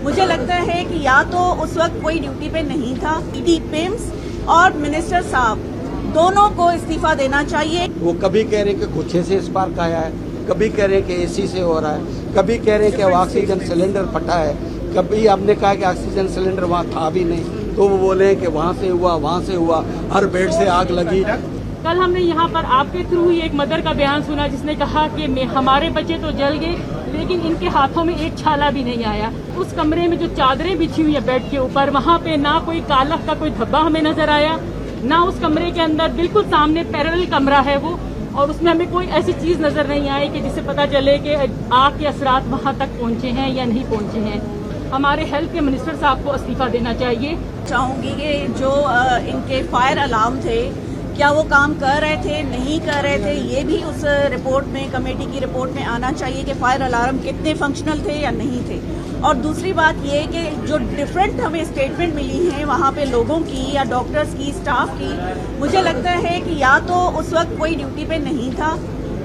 मुझे लगता है कि या तो उस वक्त कोई ड्यूटी पे नहीं था। ईडी पिम्स और मिनिस्टर साहब दोनों को इस्तीफा देना चाहिए। वो कभी कह रहे हैं कि गुच्छे से स्पार्क आया है, कभी कह रहे हैं कि एसी से हो रहा है, कभी कह रहे हैं कि ऑक्सीजन सिलेंडर फटा है, कभी हमने कहा कि ऑक्सीजन सिलेंडर वहाँ था भी नहीं, तो वो बोले कि वहाँ से हुआ, हर बेड से आग लगी। कल हमने यहाँ पर आपके थ्रू ही एक मदर का बयान सुना जिसने कहा कि हमारे बच्चे तो जल गए लेकिन इनके हाथों में एक छाला भी नहीं आया। उस कमरे में जो चादरें बिछी हुई है बेड के ऊपर, वहाँ पे ना कोई कालख का कोई धब्बा हमें नजर आया, ना उस कमरे के अंदर बिल्कुल सामने पैरेलल कमरा है वो, और उसमें हमें कोई ऐसी चीज नजर नहीं आई कि जिससे पता चले कि आग के असरात वहाँ तक पहुँचे हैं या नहीं पहुँचे हैं। हमारे हेल्थ के मिनिस्टर साहब को इस्तीफा देना चाहिए। चाहूंगी कि जो इनके फायर अलार्म थे, क्या वो काम कर रहे थे, नहीं कर रहे थे, ये भी उस रिपोर्ट में, कमेटी की रिपोर्ट में आना चाहिए कि फायर अलार्म कितने फंक्शनल थे या नहीं थे। और दूसरी बात ये कि जो डिफरेंट हमें स्टेटमेंट मिली हैं वहाँ पे लोगों की या डॉक्टर्स की, स्टाफ की, मुझे लगता है कि या तो उस वक्त कोई ड्यूटी पे नहीं था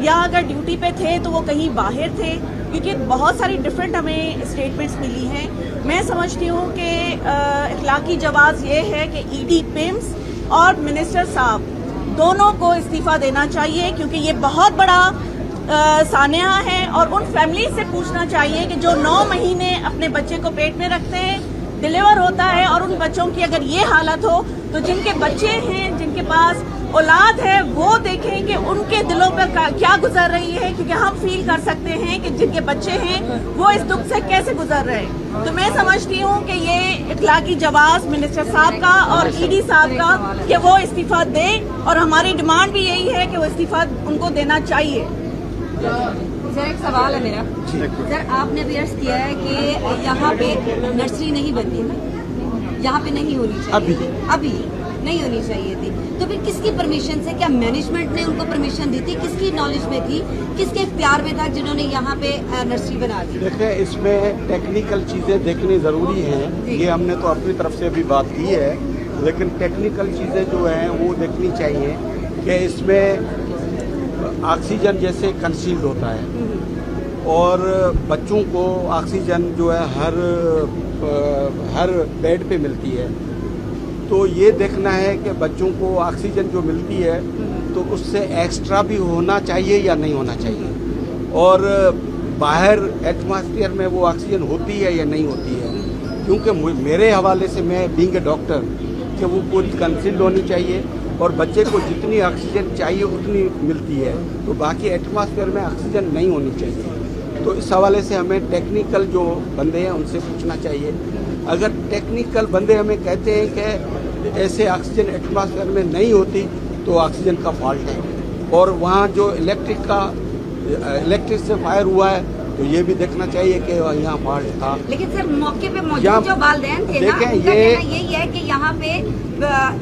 या अगर ड्यूटी पे थे तो वो कहीं बाहर थे, क्योंकि बहुत सारी डिफरेंट हमें स्टेटमेंट्स मिली हैं। मैं समझती हूँ कि इखलाकी जवाब ये है कि ईडी पिम्स और मिनिस्टर साहब दोनों को इस्तीफा देना चाहिए, क्योंकि ये बहुत बड़ा सान्या है। और उन फैमिली से पूछना चाहिए कि जो 9 महीने अपने बच्चे को पेट में रखते हैं, डिलीवर होता है, और उन बच्चों की अगर ये हालत हो तो जिनके बच्चे हैं, जिनके पास औलाद है, वो देखें कि उनके दिलों पर क्या गुजर रही है, क्योंकि हम फील कर सकते हैं कि जिनके बच्चे हैं वो इस दुख से कैसे गुजर रहे हैं। तो मैं समझती हूँ कि ये इखलाकी जवाब मिनिस्टर साहब का और ईडी साहब का कि वो इस्तीफा दें, और हमारी डिमांड भी यही है कि वो इस्तीफा उनको देना चाहिए। सर एक सवाल है मेरा। सर आपने भी अर्ज किया है कि यहाँ पे नर्सरी नहीं बनती थी, यहाँ पे नहीं होनी चाहिए, अभी नहीं होनी चाहिए थी, तो फिर किसकी परमिशन से, क्या मैनेजमेंट ने उनको परमिशन दी थी, किसकी नॉलेज में थी, किसके इख्तियार में था जिन्होंने यहाँ पे नर्सरी बना दी? देखिए, इसमें टेक्निकल चीज़ें देखनी ज़रूरी हैं, ये हमने तो अपनी तरफ से भी बात की है, लेकिन टेक्निकल चीज़ें जो हैं वो देखनी चाहिए कि इसमें ऑक्सीजन जैसे कंसील्ड होता है और बच्चों को ऑक्सीजन जो है हर बेड पे मिलती है, तो ये देखना है कि बच्चों को ऑक्सीजन जो मिलती है तो उससे एक्स्ट्रा भी होना चाहिए या नहीं होना चाहिए, और बाहर एटमॉस्फेयर में वो ऑक्सीजन होती है या नहीं होती है। क्योंकि मेरे हवाले से, मैं बीइंग ए डॉक्टर, कि वो पूरी कंसील्ड होनी चाहिए और बच्चे को जितनी ऑक्सीजन चाहिए उतनी मिलती है, तो बाकी एटमॉस्फेयर में ऑक्सीजन नहीं होनी चाहिए। तो इस हवाले से हमें टेक्निकल जो बंदे हैं उनसे पूछना चाहिए। अगर टेक्निकल बंदे हमें कहते हैं कि ऐसे ऑक्सीजन एटमॉस्फेयर में नहीं होती तो ऑक्सीजन का फॉल्ट है, और वहाँ जो इलेक्ट्रिक से फायर हुआ है तो ये भी देखना चाहिए कि यहाँ फॉल्ट था। लेकिन सर मौके पे मौजूद जो वालिदैन थे ना, उनका कहना यही है कि यहाँ पे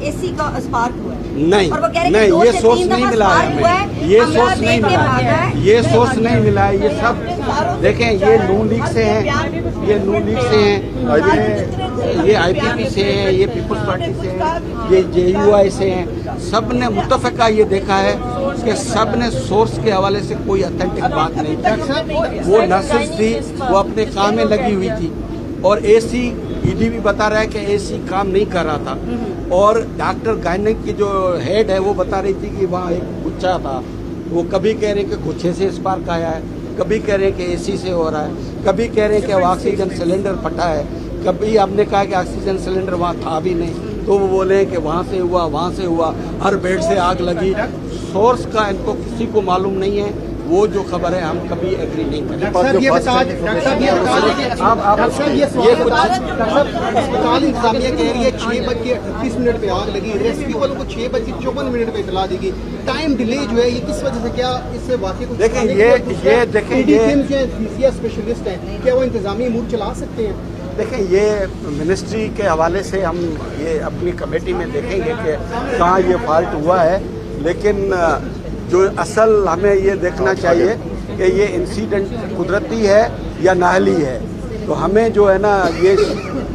एसी का स्पार्क हुआ है। नहीं, और वो कह रहे नहीं, हैं ये सोर्स नहीं मिला है, ये सोर्स नहीं मिला है, ये सोर्स नहीं मिला है। ये सब देखें, ये नून लीग से हैं, ये नून लीग से हैं, ये IPP से हैं, ये पीपल्स पार्टी से हैं, ये JUI से हैं। सब ने मुत्तफ़क़ा ये देखा है कि सब ने सोर्स के हवाले से कोई ऑथेंटिक बात नहीं की। वो नर्सेस थी, वो अपने काम में लगी हुई थी, और AC ईडी भी बता रहा है कि AC काम नहीं कर रहा था, और डॉक्टर गायनिक की जो हेड है वो बता रही थी कि वहाँ एक गुच्छा था। वो कभी कह रहे हैं कि गुच्छे से स्पार्क आया है, कभी कह रहे हैं कि AC से हो रहा है, कभी कह रहे हैं कि ऑक्सीजन सिलेंडर फटा है, कभी हमने कहा कि ऑक्सीजन सिलेंडर वहाँ था भी नहीं, तो वो बोले कि वहाँ से हुआ, हर बेड से आग लगी। सोर्स का इनको किसी को मालूम नहीं है, वो जो खबर है हम कभी एग्री नहीं करेंगे। अस्पताल इंतजामिया कह रही है 6:38 पे आग लगी, रेस्क्यू वालों को 6:54 पे इतला दी गई। टाइम डिले जो है ये किस वजह से, क्या इससे वाकई कुछ देखें, ये देखें, स्पेशलिस्ट हैं, क्या वो इंतजामी मूड चला सकते हैं? देखें, ये मिनिस्ट्री के हवाले से हम ये अपनी कमेटी में देखेंगे कि कहाँ ये फॉल्ट हुआ है, लेकिन जो असल हमें ये देखना चाहिए कि ये इंसिडेंट कुदरती है या नाहली है। तो हमें जो है ना ये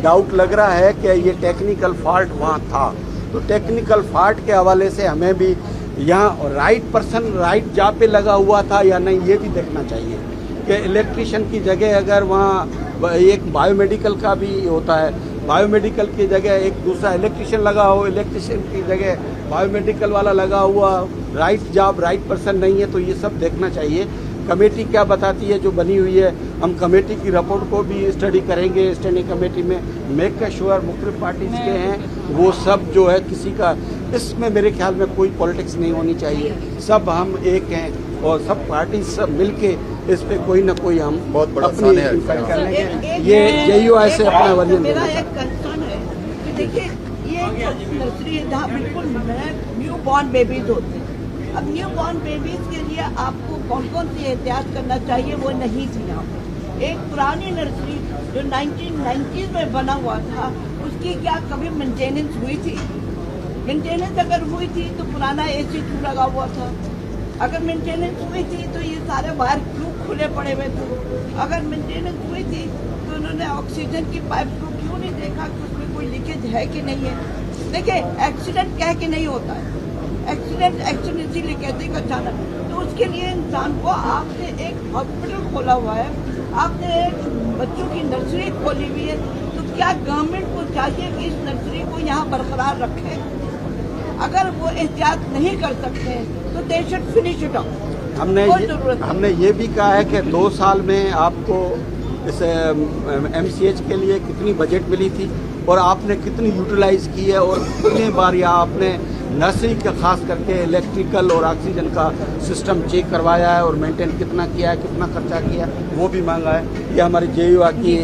डाउट लग रहा है कि ये टेक्निकल फॉल्ट वहाँ था, तो टेक्निकल फॉल्ट के हवाले से हमें भी यहाँ राइट पर्सन राइट जगह पे लगा हुआ था या नहीं, ये भी देखना चाहिए कि कि इलेक्ट्रिशियन की जगह अगर वहाँ एक बायोमेडिकल का भी होता है, बायोमेडिकल की जगह एक दूसरा इलेक्ट्रिशियन लगा हो, इलेक्ट्रिशियन की जगह बायोमेडिकल वाला लगा हुआ, राइट जॉब राइट पर्सन नहीं है, तो ये सब देखना चाहिए। कमेटी क्या बताती है जो बनी हुई है, हम कमेटी की रिपोर्ट को भी स्टडी करेंगे स्टैंडिंग कमेटी में। मेक श्योर मुख्तलिफ पार्टीज के हैं वो सब जो है, किसी का इसमें मेरे ख्याल में कोई पॉलिटिक्स नहीं होनी चाहिए, सब हम एक हैं और सब पार्टी सब मिलके इस पे कोई ना कोई हम बहुत बड़ा अपनी इम्पैक्ट कर लेंगे। ये JUI से अपना वजन मेरा एक कंसर्न है कि देखिए ये नर्सरी है जहाँ बिल्कुल न्यू बॉर्न बेबीज होते हैं। अब न्यू बॉर्न बेबीज के लिए आपको कौन कौन सी एहतियात करना चाहिए वो नहीं थी यहाँ पे। एक पुरानी नर्सरी जो 1990s में बना हुआ था उसकी क्या कभी मेंटेनेंस हुई थी? मेंटेनेंस अगर हुई थी तो पुराना AC क्यों लगा हुआ था? अगर मेंटेनेंस हुई थी तो ये सारे वायर क्यों खुले पड़े हुए थे? अगर मेंटेनेंस हुई थी तो उन्होंने ऑक्सीजन की पाइप को क्यों नहीं देखा कि उसमें कोई लीकेज है कि नहीं है? देखिए एक्सीडेंट कह के नहीं होता है, एक्सीडेंट इसीलिए कहते हैं अचानक। तो उसके लिए इंसान को आपने एक हॉस्पिटल खोला हुआ है, आपने एक बच्चों की नर्सरी खोली हुई है, तो क्या गवर्नमेंट को चाहिए कि इस नर्सरी को यहाँ बरकरार रखे? अगर वो एहतियात नहीं कर सकते तो they should finish it of. हमने ये भी कहा है कि 2 साल में आपको इस MCH के लिए कितनी बजट मिली थी और आपने कितनी यूटिलाइज की है और कितने बार या आपने नर्सरी का खास करके इलेक्ट्रिकल और ऑक्सीजन का सिस्टम चेक करवाया है और मेंटेन कितना किया है, कितना खर्चा किया है, वो भी मांगा है। ये हमारी JUI की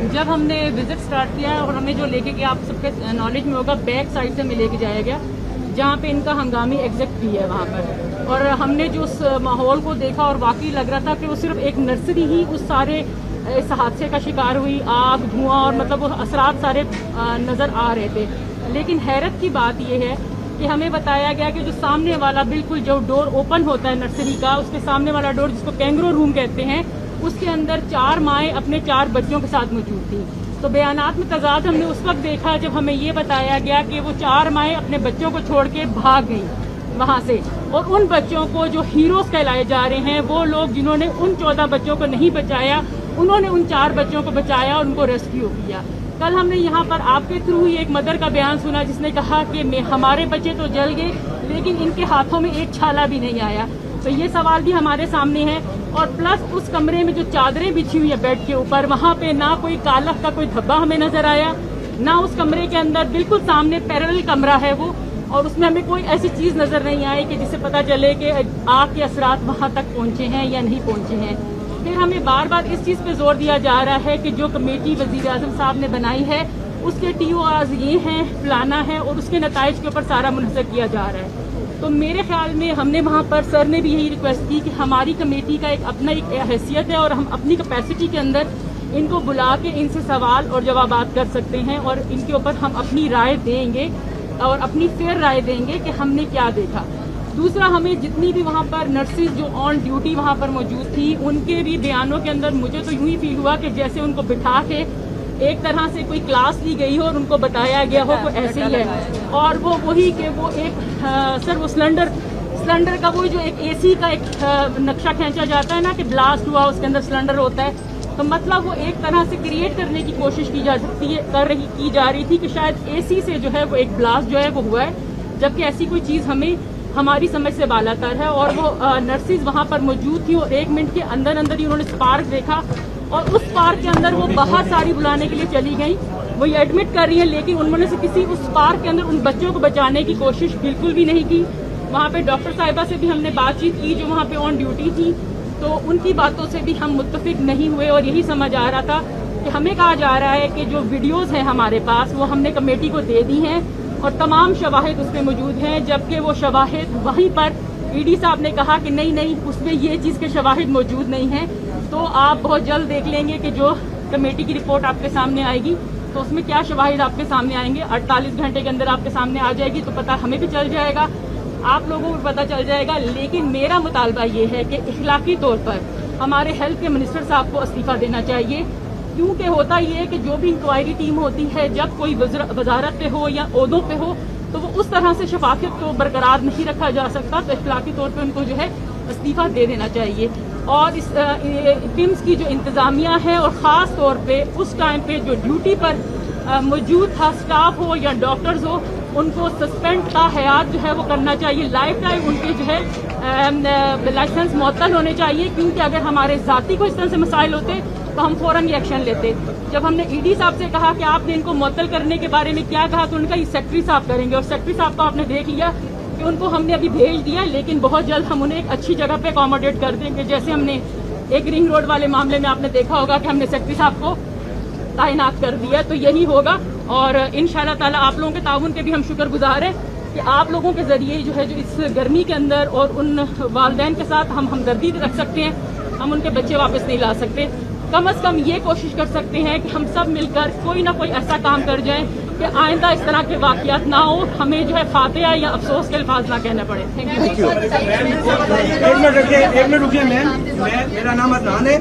जब हमने विजिट स्टार्ट किया और हमें जो लेके गया, आप सबके नॉलेज में होगा, बैक साइड से हमें लेके जाया गया जहाँ पे इनका हंगामी एग्जिट भी है वहाँ पर, और हमने जो उस माहौल को देखा और वाकई लग रहा था कि वो सिर्फ एक नर्सरी ही उस सारे इस हादसे का शिकार हुई, आग धुआं और मतलब वो असरात सारे नज़र आ रहे थे। लेकिन हैरत की बात यह है कि हमें बताया गया कि जो सामने वाला बिल्कुल जो डोर ओपन होता है नर्सरी का, उसके सामने वाला डोर जिसको कैंगरो रूम कहते हैं, उसके अंदर 4 माएँ अपने 4 बच्चों के साथ मौजूद थी। तो बयानात में तजाद हमने उस वक्त देखा जब हमें ये बताया गया कि वो 4 माएँ अपने बच्चों को छोड़ के भाग गई वहाँ से, और उन बच्चों को जो हीरोज कहलाए जा रहे हैं वो लोग जिन्होंने उन 14 बच्चों को नहीं बचाया, उन्होंने उन 4 बच्चों को बचाया और उनको रेस्क्यू किया। कल हमने यहाँ पर आपके थ्रू ही एक मदर का बयान सुना जिसने कहा कि हमारे बच्चे तो जल गए लेकिन इनके हाथों में एक छाला भी नहीं आया। तो ये सवाल भी हमारे सामने है। और प्लस उस कमरे में जो चादरें बिछी हुई है बेड के ऊपर, वहाँ पे ना कोई कालख का कोई धब्बा हमें नजर आया, ना उस कमरे के अंदर बिल्कुल सामने पैरेलल कमरा है वो, और उसमें हमें कोई ऐसी चीज नजर नहीं आई कि जिससे पता चले कि आग के असरात वहाँ तक पहुँचे हैं या नहीं पहुँचे हैं। फिर हमें बार बार इस चीज पे जोर दिया जा रहा है कि जो कमेटी वजीर आजम साहब ने बनाई है उसके TORs ये हैं, फलाना है, और उसके नताइज के ऊपर सारा मुनहसर किया जा रहा है। तो मेरे ख्याल में हमने वहाँ पर सर ने भी यही रिक्वेस्ट की कि हमारी कमेटी का एक अपना एक हैसियत है और हम अपनी कैपेसिटी के अंदर इनको बुला के इनसे सवाल और जवाबात कर सकते हैं और इनके ऊपर हम अपनी राय देंगे और अपनी फेयर राय देंगे कि हमने क्या देखा। दूसरा, हमें जितनी भी वहाँ पर नर्सेज जो ऑन ड्यूटी वहाँ पर मौजूद थी उनके भी बयानों के अंदर मुझे तो यूं ही फील हुआ कि जैसे उनको बिठा के एक तरह से कोई क्लास ली गई हो और उनको बताया गया हो को ऐसे ही है, और वो वही कि वो एक सर वो सिलेंडर का वो जो एक AC का एक नक्शा खींचा जाता है ना कि ब्लास्ट हुआ उसके अंदर सिलेंडर होता है, तो मतलब वो एक तरह से क्रिएट करने की कोशिश की जा रही थी कि शायद AC से जो है वो एक ब्लास्ट जो है वो हुआ है, जबकि ऐसी कोई चीज़ हमें हमारी समझ से बालातर है। और वो नर्सेज वहाँ पर मौजूद थी और 1 मिनट के अंदर अंदर ही उन्होंने स्पार्क देखा और उस पार्क के अंदर वो बाहर सारी बुलाने के लिए चली गई, वो ये एडमिट कर रही है, लेकिन उन्होंने से किसी उस पार्क के अंदर उन बच्चों को बचाने की कोशिश बिल्कुल भी नहीं की। वहाँ पे डॉक्टर साहिबा से भी हमने बातचीत की जो वहाँ पे ऑन ड्यूटी थी, तो उनकी बातों से भी हम मुत्तफिक नहीं हुए और यही समझ आ रहा था कि हमें कहा जा रहा है कि जो वीडियोज़ हैं हमारे पास वो हमने कमेटी को दे दी हैं और तमाम शवाहिद उसमें मौजूद हैं, जबकि वो शवाहिद वहीं पर ED साहब ने कहा कि नहीं उसमें ये चीज़ के शवाहिद मौजूद नहीं हैं। तो आप बहुत जल्द देख लेंगे कि जो कमेटी की रिपोर्ट आपके सामने आएगी तो उसमें क्या शवाहिद आपके सामने आएंगे, 48 घंटे के अंदर आपके सामने आ जाएगी तो पता हमें भी चल जाएगा, आप लोगों को पता चल जाएगा। लेकिन मेरा मुतालबा ये है कि इखलाकी तौर पर हमारे हेल्थ के मिनिस्टर साहब को इस्तीफा देना चाहिए, क्योंकि होता ये है कि जो भी इंक्वायरी टीम होती है जब कोई वजारत पे हो या ओहदों पे हो तो वो उस तरह से शफाफियत को बरकरार नहीं रखा जा सकता, तो इखलाकी तौर पे उनको जो है इस्तीफा दे देना चाहिए। और इस पिम्स की जो इंतज़ामिया है और ख़ास तौर पे उस टाइम पे जो ड्यूटी पर मौजूद था, स्टाफ हो या डॉक्टर्स हो, उनको सस्पेंड का हयात जो है वो करना चाहिए। लाइफ टाइम उनके जो है लाइसेंस मुअत्तल होने चाहिए, क्योंकि अगर हमारे ज़ाती को इस तरह से मसाइल होते तो हम फ़ौरन ये एक्शन लेते। जब हमने ईडी साहब से कहा कि आपने इनको मुअत्तल करने के बारे में क्या कहा, तो उनका ये सेक्रेटरी साहब करेंगे, और सेक्रेटरी साहब को आपने देख लिया कि उनको हमने अभी भेज दिया, लेकिन बहुत जल्द हम उन्हें एक अच्छी जगह पे अकोमोडेट कर देंगे। जैसे हमने एक रिंग रोड वाले मामले में आपने देखा होगा कि हमने सेक्रेटरी साहब को तैनात कर दिया, तो यही होगा। और इंशाल्लाह ताला आप लोगों के ताउन के भी हम शुक्रगुजार हैं कि आप लोगों के जरिए जो है जो इस गर्मी के अंदर और उन वालिदैन के साथ हम हमदर्दी रख सकते हैं। हम उनके बच्चे वापस नहीं ला सकते, कम से कम ये कोशिश कर सकते हैं कि हम सब मिलकर कोई ना कोई ऐसा काम कर जाएं कि आइंदा इस तरह के वाक़यात ना हो, हमें जो है फातिहा या अफसोस के अल्फाज ना कहना पड़े। Thank you. एक मिनट रुकिए मैम, मेरा नाम अदनान है,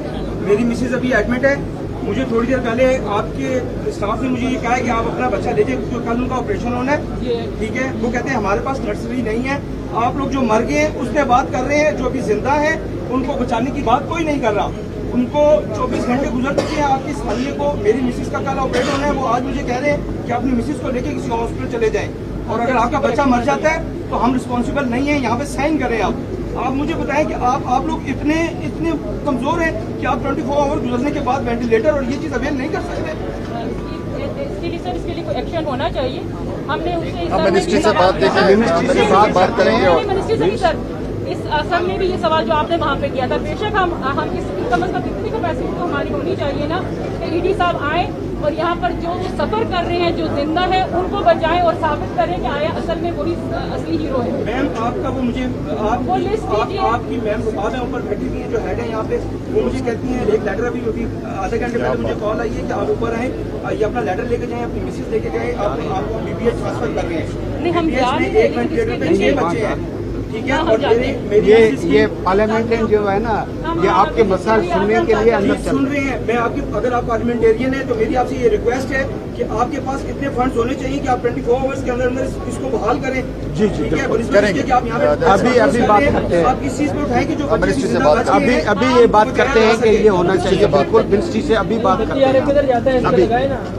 मेरी मिसेज अभी एडमिट है। मुझे थोड़ी देर पहले आपके स्टाफ ने मुझे ये कहा है कि आप अपना बच्चा ले जाइए, क्योंकि कल उनका ऑपरेशन होना है। ठीक है, वो कहते हैं हमारे पास नर्सरी नहीं है। आप लोग जो मर गए हैं उस पर बात कर रहे हैं, जो अभी जिंदा है उनको बचाने की बात कोई नहीं कर रहा। उनको 24 घंटे गुजर चुके हैं। आपकी सालिए को, मेरी मिसेज का कल ऑपरेट होना है, वो आज मुझे कह रहे हैं कि अपनी मिसेज को लेके किसी हॉस्पिटल चले जाएं, और अगर आपका बच्चा मर जाता है तो हम रिस्पॉन्सिबल नहीं है। यहाँ पे साइन करें आप मुझे बताएं कि आप लोग इतने कमजोर हैं कि आप 24 आवर गुजरने के बाद वेंटिलेटर और ये चीज अवेल नहीं कर सकते। इसके लिए कोई एक्शन होना चाहिए। हमने उससे मिनिस्ट्री से बात करेंगे। मिनिस्ट्री से भी सर, इस असम में भी ये सवाल जो आपने वहाँ पे किया था, बेशक हम इस कम अज कम इतनी कैपेसिटी तो हमारी होनी चाहिए ना कि ईडी साहब आए और यहाँ पर जो सफर कर रहे हैं, जो जिंदा है, उनको बचाएं और साबित करें कि आया असल में वही असली हीरो है। मैम आपका वो मुझे आपकी मैम रुबाब ऊपर बैठी हुई है जो हेड है यहाँ पे, वो मुझे कहती हैं एक लेटर अभी आधे घंटे पहले मुझे कॉल आई है कि आप ऊपर आए, ये अपना लेटर लेके जाएं, अपनी मिसेज लेके जाएं, आपको बीबीएच ट्रांसफर कर रहे हैं। नहीं, हम एक वेंटिलेटर पे 6 बच्चे हैं। ठीक है, और ये पार्लियामेंटेरियन जो है ना, ये आपके मसाइल सुनने के लिए अंदर सुन रहे हैं। मैं आपकी, अगर आप पार्लियामेंटेरियन है तो मेरी आपसे ये रिक्वेस्ट है कि आपके पास इतने फंड्स होने चाहिए कि आप 24 आवर्स के अंदर अंदर इसको बहाल करें। जी ठीक है, करेंगे। कि आप यहाँ पे अभी बात करते हैं, आप किस चीज पे उठाएं कि जो अभी ये बात करते हैं कि ये होना चाहिए। बिल्कुल मिनिस्ट्री से अभी बात करते हैं।